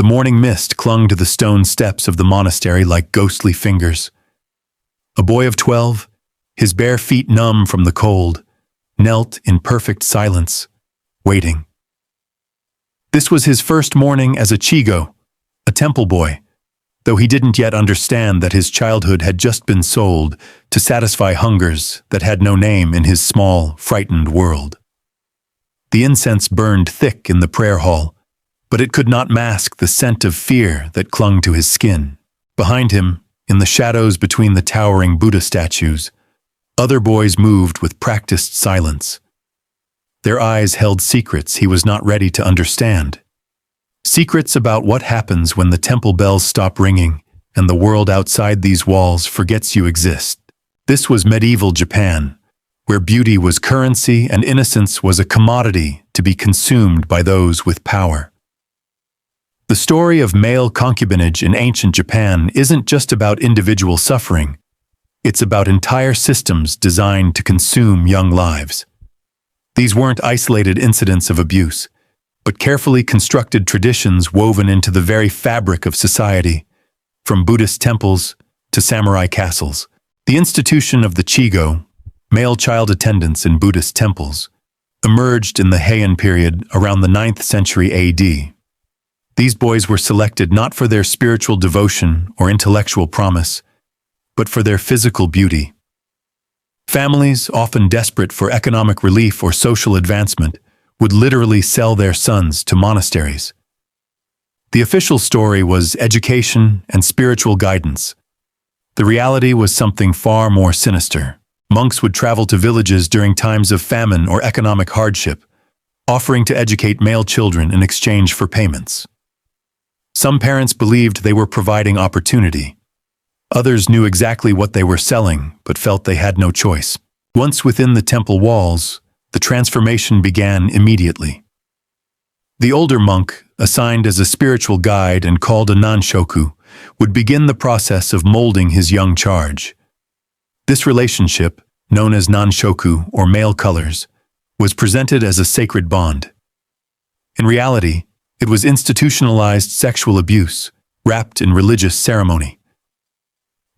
The morning mist clung to the stone steps of the monastery like ghostly fingers. A boy of 12, his bare feet numb from the cold, knelt in perfect silence, waiting. This was his first morning as a chigo, a temple boy, though he didn't yet understand that his childhood had just been sold to satisfy hungers that had no name in his small, frightened world. The incense burned thick in the prayer hall, but it could not mask the scent of fear that clung to his skin. Behind him, in the shadows between the towering Buddha statues, other boys moved with practiced silence. Their eyes held secrets he was not ready to understand. Secrets about what happens when the temple bells stop ringing and the world outside these walls forgets you exist. This was medieval Japan, where beauty was currency and innocence was a commodity to be consumed by those with power. The story of male concubinage in ancient Japan isn't just about individual suffering. It's about entire systems designed to consume young lives. These weren't isolated incidents of abuse, but carefully constructed traditions woven into the very fabric of society, from Buddhist temples to samurai castles. The institution of the Chigo, male child attendants in Buddhist temples, emerged in the Heian period around the 9th century AD. These boys were selected not for their spiritual devotion or intellectual promise, but for their physical beauty. Families, often desperate for economic relief or social advancement, would literally sell their sons to monasteries. The official story was education and spiritual guidance. The reality was something far more sinister. Monks would travel to villages during times of famine or economic hardship, offering to educate male children in exchange for payments. Some parents believed they were providing opportunity. Others knew exactly what they were selling, but felt they had no choice. Once within the temple walls, the transformation began immediately. The older monk, assigned as a spiritual guide and called a nanshoku, would begin the process of molding his young charge. This relationship, known as nanshoku or male colors, was presented as a sacred bond. In reality, it was institutionalized sexual abuse, wrapped in religious ceremony.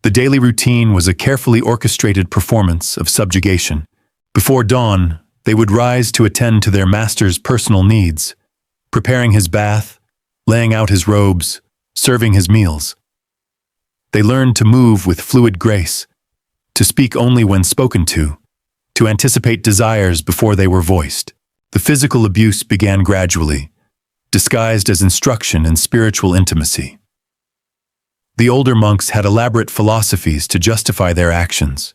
The daily routine was a carefully orchestrated performance of subjugation. Before dawn, they would rise to attend to their master's personal needs, preparing his bath, laying out his robes, serving his meals. They learned to move with fluid grace, to speak only when spoken to anticipate desires before they were voiced. The physical abuse began gradually, disguised as instruction in spiritual intimacy. The older monks had elaborate philosophies to justify their actions,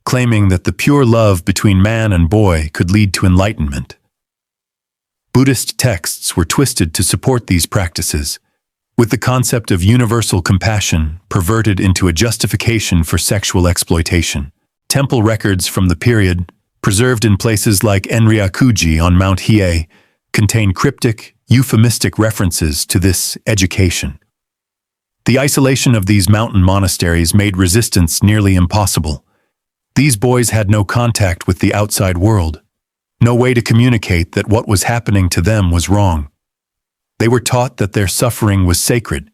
claiming that the pure love between man and boy could lead to enlightenment. Buddhist texts were twisted to support these practices, with the concept of universal compassion perverted into a justification for sexual exploitation. Temple records from the period, preserved in places like Enryakuji on Mount Hiei, contain cryptic, euphemistic references to this education. The isolation of these mountain monasteries made resistance nearly impossible. These boys had no contact with the outside world, no way to communicate that what was happening to them was wrong. They were taught that their suffering was sacred,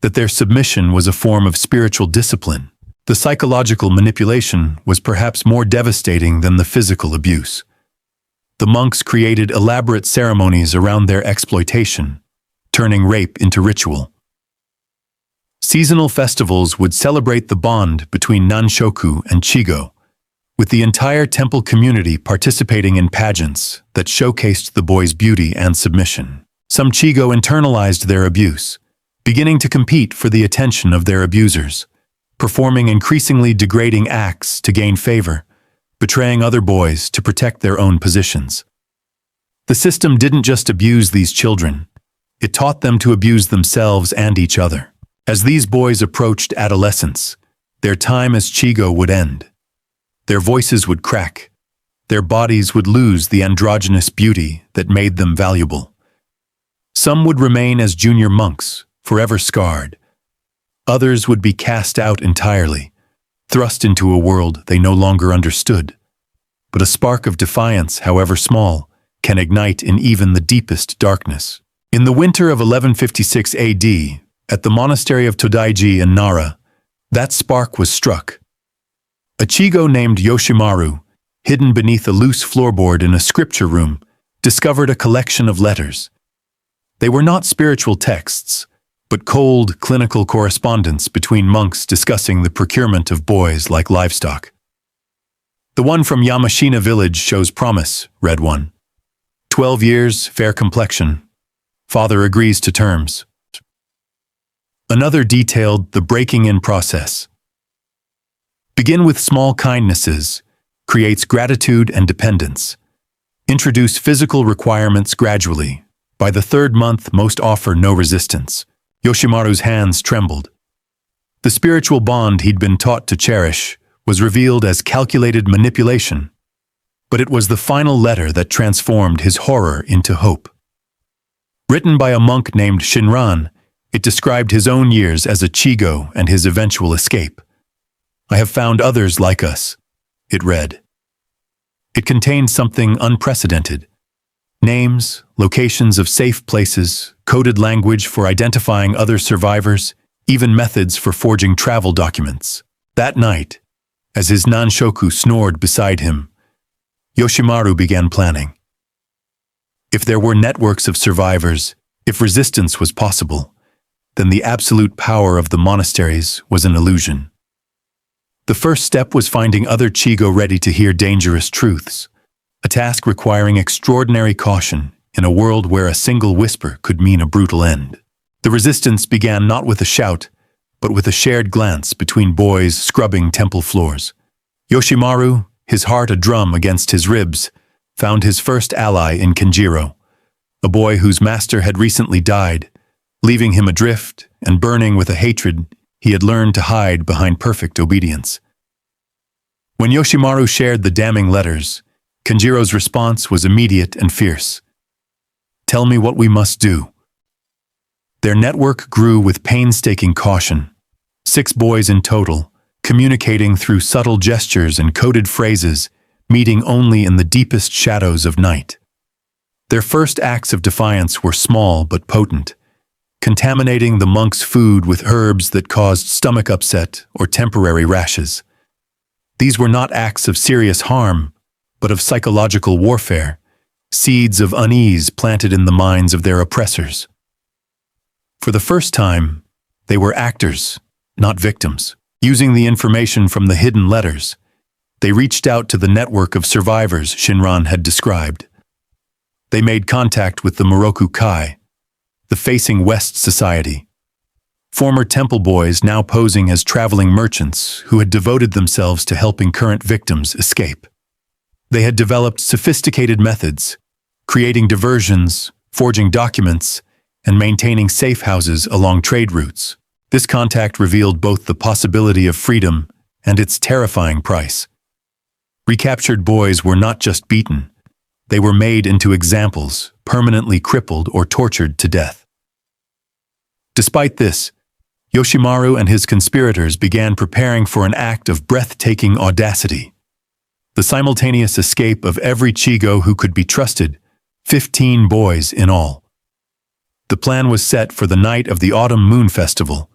that their submission was a form of spiritual discipline. The psychological manipulation was perhaps more devastating than the physical abuse. The monks created elaborate ceremonies around their exploitation, turning rape into ritual. Seasonal festivals would celebrate the bond between nanshoku and chigo, with the entire temple community participating in pageants that showcased the boys' beauty and submission. Some chigo internalized their abuse, beginning to compete for the attention of their abusers, performing increasingly degrading acts to gain favor, betraying other boys to protect their own positions. The system didn't just abuse these children, it taught them to abuse themselves and each other. As these boys approached adolescence, their time as chigo would end. Their voices would crack, their bodies would lose the androgynous beauty that made them valuable. Some would remain as junior monks, forever scarred. Others would be cast out entirely, thrust into a world they no longer understood. But a spark of defiance, however small, can ignite in even the deepest darkness. In the winter of 1156 AD, at the monastery of Todaiji in Nara, that spark was struck. A Chigo named Yoshimaru, hidden beneath a loose floorboard in a scripture room, discovered a collection of letters. They were not spiritual texts, but cold, clinical correspondence between monks discussing the procurement of boys like livestock. "The one from Yamashina village shows promise," read one. 12 years, fair complexion. Father agrees to terms. Another detailed the breaking-in process. Begin with small kindnesses, creates gratitude and dependence. Introduce physical requirements gradually. By the third month, most offer no resistance. Yoshimaru's hands trembled. The spiritual bond he'd been taught to cherish was revealed as calculated manipulation. But it was the final letter that transformed his horror into hope. Written by a monk named Shinran, it described his own years as a Chigo and his eventual escape. "I have found others like us," it read. It contained something unprecedented. Names, locations of safe places, coded language for identifying other survivors, even methods for forging travel documents. That night, as his nanshoku snored beside him, Yoshimaru began planning. If there were networks of survivors, if resistance was possible, then the absolute power of the monasteries was an illusion. The first step was finding other Chigo ready to hear dangerous truths, a task requiring extraordinary caution in a world where a single whisper could mean a brutal end. The resistance began not with a shout, but with a shared glance between boys scrubbing temple floors. Yoshimaru, his heart a drum against his ribs, found his first ally in Kenjiro, a boy whose master had recently died, leaving him adrift and burning with a hatred he had learned to hide behind perfect obedience. When Yoshimaru shared the damning letters, Kenjiro's response was immediate and fierce. "Tell me what we must do." Their network grew with painstaking caution. 6 boys in total, communicating through subtle gestures and coded phrases, meeting only in the deepest shadows of night. Their first acts of defiance were small but potent, contaminating the monks' food with herbs that caused stomach upset or temporary rashes. These were not acts of serious harm, but of psychological warfare, seeds of unease planted in the minds of their oppressors. For the first time, they were actors, not victims. Using the information from the hidden letters, they reached out to the network of survivors Shinran had described. They made contact with the Moroku Kai, the Facing West Society, former temple boys now posing as traveling merchants who had devoted themselves to helping current victims escape. They had developed sophisticated methods, creating diversions, forging documents, and maintaining safe houses along trade routes. This contact revealed both the possibility of freedom and its terrifying price. Recaptured boys were not just beaten, they were made into examples, permanently crippled or tortured to death. Despite this, Yoshimaru and his conspirators began preparing for an act of breathtaking audacity. The simultaneous escape of every Chigo who could be trusted, 15 boys in all. The plan was set for the night of the Autumn Moon Festival,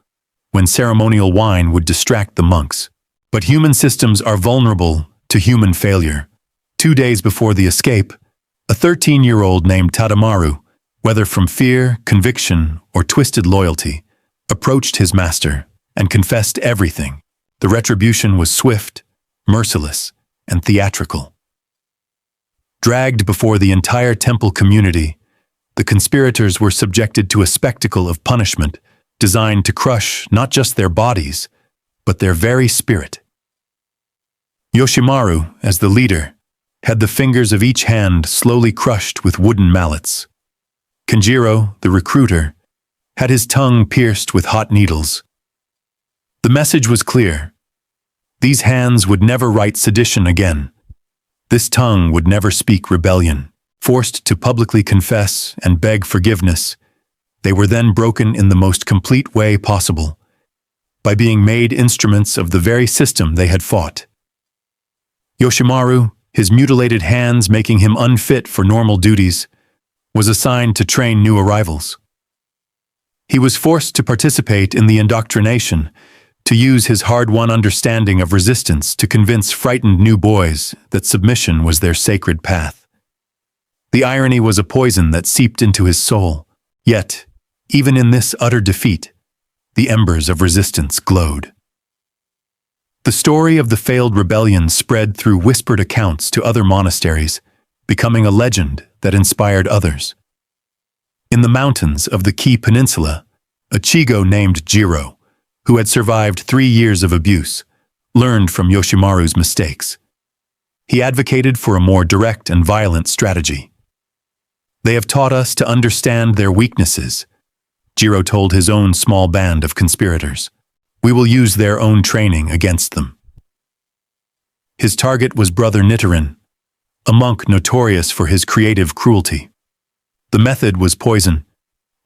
when ceremonial wine would distract the monks. But human systems are vulnerable to human failure. 2 days before the escape, a 13-year-old named Tadamaru, whether from fear, conviction, or twisted loyalty, approached his master and confessed everything. The retribution was swift, merciless, and theatrical. Dragged before the entire temple community, the conspirators were subjected to a spectacle of punishment designed to crush not just their bodies, but their very spirit. Yoshimaru, as the leader, had the fingers of each hand slowly crushed with wooden mallets. Kenjiro, the recruiter, had his tongue pierced with hot needles. The message was clear. These hands would never write sedition again. This tongue would never speak rebellion. Forced to publicly confess and beg forgiveness, they were then broken in the most complete way possible, by being made instruments of the very system they had fought. Yoshimaru, his mutilated hands making him unfit for normal duties, was assigned to train new arrivals. He was forced to participate in the indoctrination, to use his hard-won understanding of resistance to convince frightened new boys that submission was their sacred path. The irony was a poison that seeped into his soul. Yet, even in this utter defeat, the embers of resistance glowed. The story of the failed rebellion spread through whispered accounts to other monasteries, becoming a legend that inspired others. In the mountains of the Kii Peninsula, a Chigo named Jiro, who had survived 3 years of abuse, learned from Yoshimaru's mistakes. He advocated for a more direct and violent strategy. "They have taught us to understand their weaknesses," Jiro told his own small band of conspirators. "We will use their own training against them." His target was Brother Nichiren, a monk notorious for his creative cruelty. The method was poison,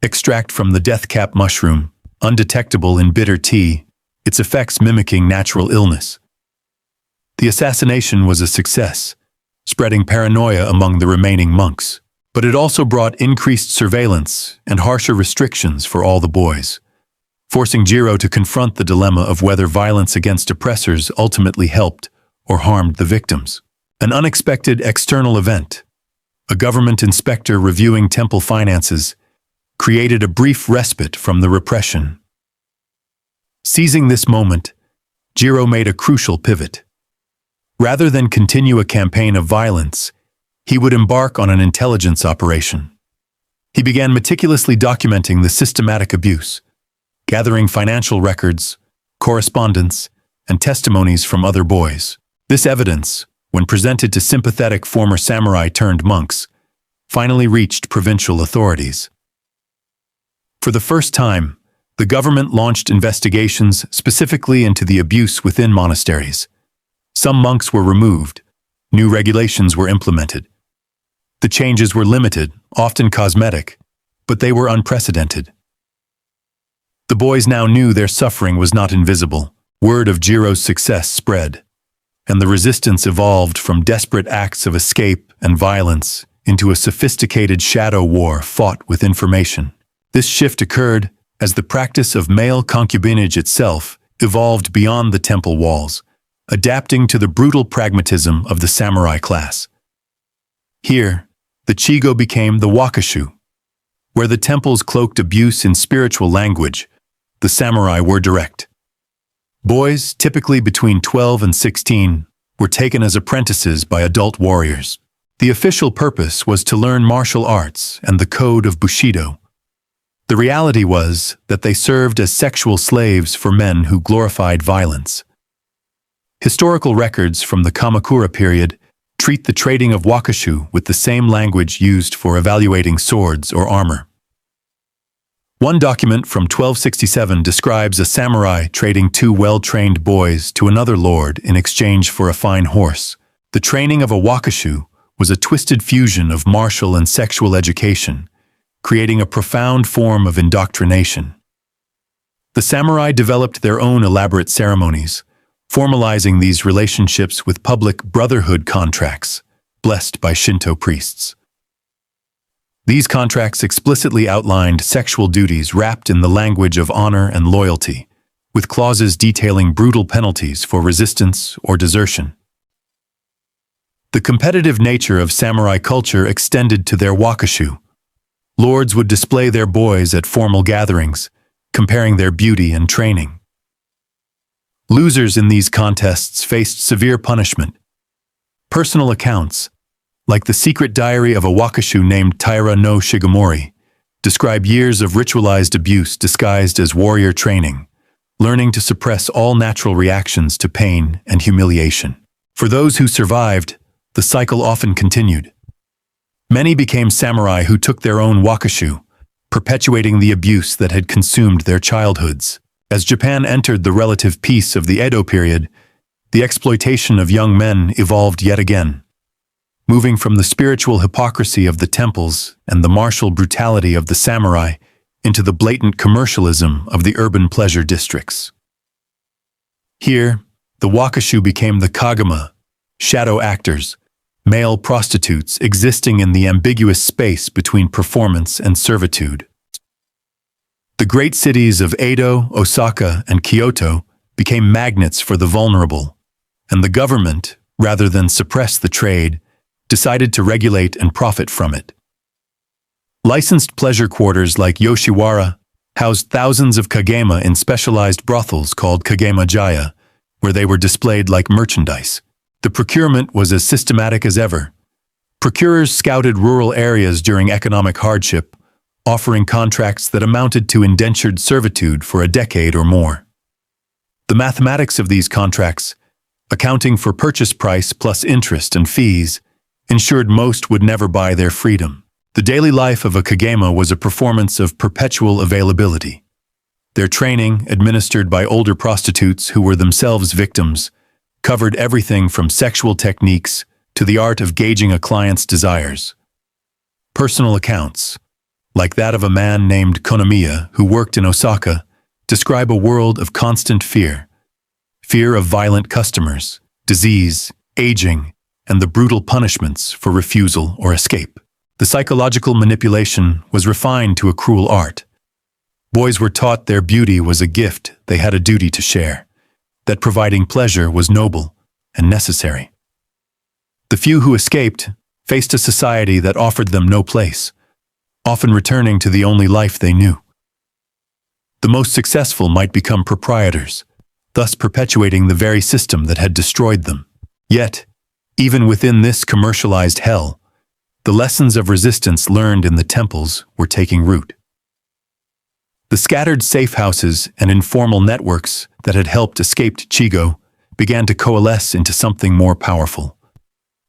extract from the deathcap mushroom, undetectable in bitter tea, its effects mimicking natural illness. The assassination was a success, spreading paranoia among the remaining monks, but it also brought increased surveillance and harsher restrictions for all the boys, forcing Jiro to confront the dilemma of whether violence against oppressors ultimately helped or harmed the victims. An unexpected external event, a government inspector reviewing temple finances, created a brief respite from the repression. Seizing this moment, Jiro made a crucial pivot. Rather than continue a campaign of violence, he would embark on an intelligence operation. He began meticulously documenting the systematic abuse, gathering financial records, correspondence, and testimonies from other boys. This evidence, when presented to sympathetic former samurai turned monks, finally reached provincial authorities. For the first time, the government launched investigations specifically into the abuse within monasteries. Some monks were removed, new regulations were implemented. The changes were limited, often cosmetic, but they were unprecedented. The boys now knew their suffering was not invisible. Word of Jiro's success spread, and the resistance evolved from desperate acts of escape and violence into a sophisticated shadow war fought with information. This shift occurred as the practice of male concubinage itself evolved beyond the temple walls, adapting to the brutal pragmatism of the samurai class. Here, the Chigo became the wakashu. Where the temples cloaked abuse in spiritual language, the samurai were direct. Boys, typically between 12 and 16, were taken as apprentices by adult warriors. The official purpose was to learn martial arts and the code of Bushido. The reality was that they served as sexual slaves for men who glorified violence. Historical records from the Kamakura period treat the trading of wakashu with the same language used for evaluating swords or armor. One document from 1267 describes a samurai trading 2 well-trained boys to another lord in exchange for a fine horse. The training of a wakashu was a twisted fusion of martial and sexual education, creating a profound form of indoctrination. The samurai developed their own elaborate ceremonies, formalizing these relationships with public brotherhood contracts, blessed by Shinto priests. These contracts explicitly outlined sexual duties wrapped in the language of honor and loyalty, with clauses detailing brutal penalties for resistance or desertion. The competitive nature of samurai culture extended to their wakashu. Lords would display their boys at formal gatherings, comparing their beauty and training. Losers in these contests faced severe punishment. Personal accounts, like the secret diary of a wakashu named Taira no Shigemori, describe years of ritualized abuse disguised as warrior training, learning to suppress all natural reactions to pain and humiliation. For those who survived, the cycle often continued. Many became samurai who took their own wakashu, perpetuating the abuse that had consumed their childhoods. As Japan entered the relative peace of the Edo period, the exploitation of young men evolved yet again, moving from the spiritual hypocrisy of the temples and the martial brutality of the samurai into the blatant commercialism of the urban pleasure districts. Here, the wakashu became the kagama, shadow actors, male prostitutes existing in the ambiguous space between performance and servitude. The great cities of Edo, Osaka, and Kyoto became magnets for the vulnerable, and the government, rather than suppress the trade, decided to regulate and profit from it. Licensed pleasure quarters like Yoshiwara housed thousands of kagema in specialized brothels called Kagema Jaya, where they were displayed like merchandise. The procurement was as systematic as ever. Procurers scouted rural areas during economic hardship, offering contracts that amounted to indentured servitude for a decade or more. The mathematics of these contracts, accounting for purchase price plus interest and fees, ensured most would never buy their freedom. The daily life of a kagema was a performance of perpetual availability. Their training, administered by older prostitutes who were themselves victims, covered everything from sexual techniques to the art of gauging a client's desires. Personal accounts, like that of a man named Konomiya who worked in Osaka, describe a world of constant fear. Fear of violent customers, disease, aging, and the brutal punishments for refusal or escape. The psychological manipulation was refined to a cruel art. Boys were taught their beauty was a gift they had a duty to share, that providing pleasure was noble and necessary. The few who escaped faced a society that offered them no place, often returning to the only life they knew. The most successful might become proprietors, thus perpetuating the very system that had destroyed them. Yet, even within this commercialized hell, the lessons of resistance learned in the temples were taking root. The scattered safe houses and informal networks that had helped escaped Chigo began to coalesce into something more powerful: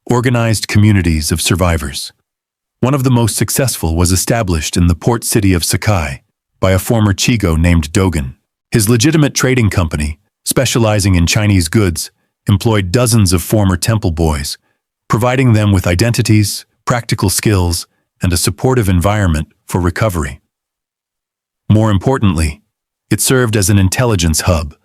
organized communities of survivors. One of the most successful was established in the port city of Sakai by a former Chigo named Dogen. His legitimate trading company, specializing in Chinese goods, employed dozens of former temple boys, providing them with identities, practical skills, and a supportive environment for recovery. More importantly, it served as an intelligence hub.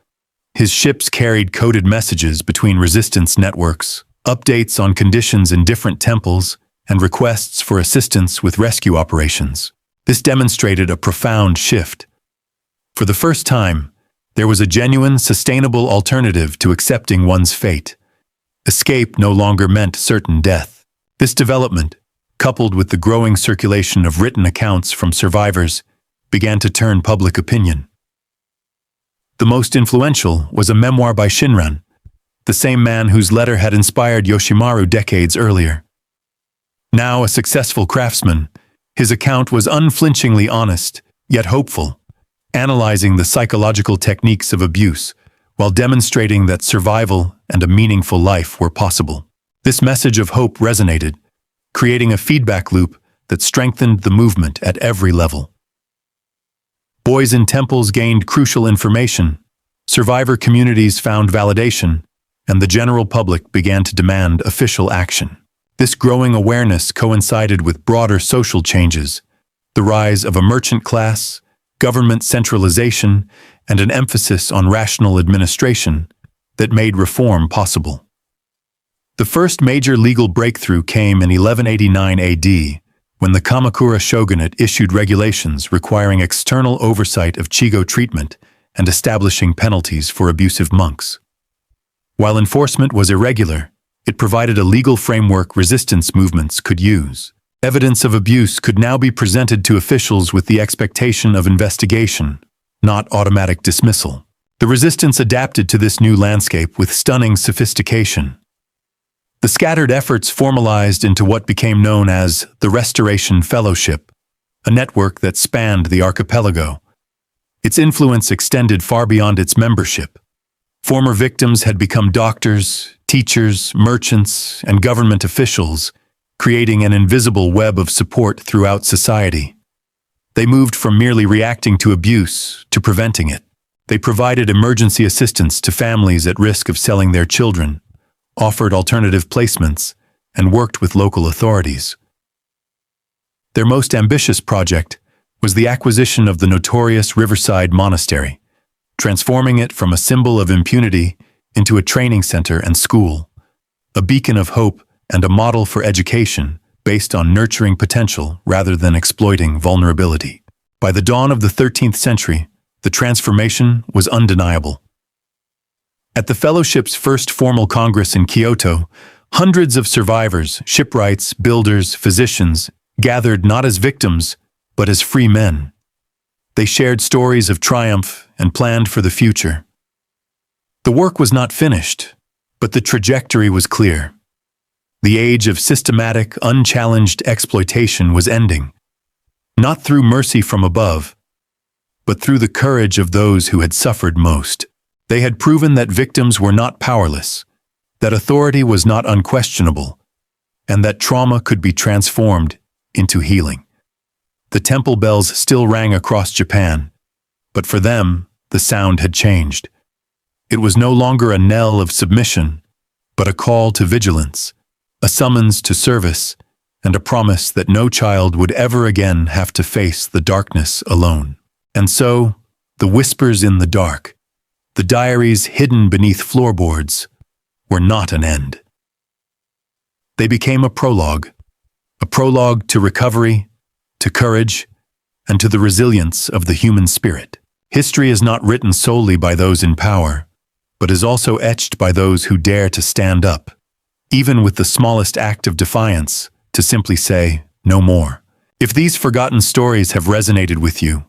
His ships carried coded messages between resistance networks, updates on conditions in different temples, and requests for assistance with rescue operations. This demonstrated a profound shift. For the first time, there was a genuine, sustainable alternative to accepting one's fate. Escape no longer meant certain death. This development, coupled with the growing circulation of written accounts from survivors, began to turn public opinion. The most influential was a memoir by Shinran, the same man whose letter had inspired Yoshimaru decades earlier. Now a successful craftsman, his account was unflinchingly honest, yet hopeful, analyzing the psychological techniques of abuse while demonstrating that survival and a meaningful life were possible. This message of hope resonated, creating a feedback loop that strengthened the movement at every level. Boys in temples gained crucial information, survivor communities found validation, and the general public began to demand official action. This growing awareness coincided with broader social changes, the rise of a merchant class, government centralization, and an emphasis on rational administration that made reform possible. The first major legal breakthrough came in 1189 AD, when the Kamakura shogunate issued regulations requiring external oversight of Chigo treatment and establishing penalties for abusive monks. While enforcement was irregular, it provided a legal framework resistance movements could use. Evidence of abuse could now be presented to officials with the expectation of investigation, not automatic dismissal. The resistance adapted to this new landscape with stunning sophistication. The scattered efforts formalized into what became known as the Restoration Fellowship, a network that spanned the archipelago. Its influence extended far beyond its membership. Former victims had become doctors, teachers, merchants, and government officials, creating an invisible web of support throughout society. They moved from merely reacting to abuse to preventing it. They provided emergency assistance to families at risk of selling their children, offered alternative placements, and worked with local authorities. Their most ambitious project was the acquisition of the notorious Riverside Monastery, transforming it from a symbol of impunity into a training center and school, a beacon of hope and a model for education based on nurturing potential rather than exploiting vulnerability. By the dawn of the 13th century, the transformation was undeniable. At the Fellowship's first formal congress in Kyoto, hundreds of survivors, shipwrights, builders, physicians, gathered not as victims, but as free men. They shared stories of triumph and planned for the future. The work was not finished, but the trajectory was clear. The age of systematic, unchallenged exploitation was ending, not through mercy from above, but through the courage of those who had suffered most. They had proven that victims were not powerless, that authority was not unquestionable, and that trauma could be transformed into healing. The temple bells still rang across Japan, but for them, the sound had changed. It was no longer a knell of submission, but a call to vigilance, a summons to service, and a promise that no child would ever again have to face the darkness alone. And so, the whispers in the dark, the diaries hidden beneath floorboards, were not an end. They became a prologue to recovery, to courage, and to the resilience of the human spirit. History is not written solely by those in power, but is also etched by those who dare to stand up, even with the smallest act of defiance, to simply say, no more. If these forgotten stories have resonated with you,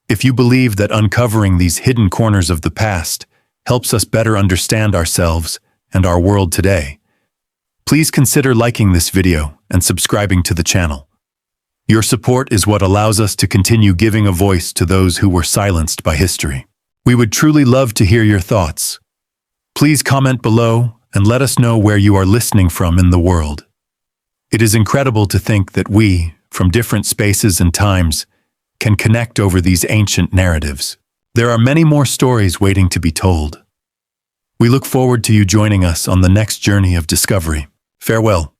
if you believe that uncovering these hidden corners of the past helps us better understand ourselves and our world today, please consider liking this video and subscribing to the channel. Your support is what allows us to continue giving a voice to those who were silenced by history. We would truly love to hear your thoughts. Please comment below and let us know where you are listening from in the world. It is incredible to think that we, from different spaces and times, can connect over these ancient narratives. There are many more stories waiting to be told. We look forward to you joining us on the next journey of discovery. Farewell.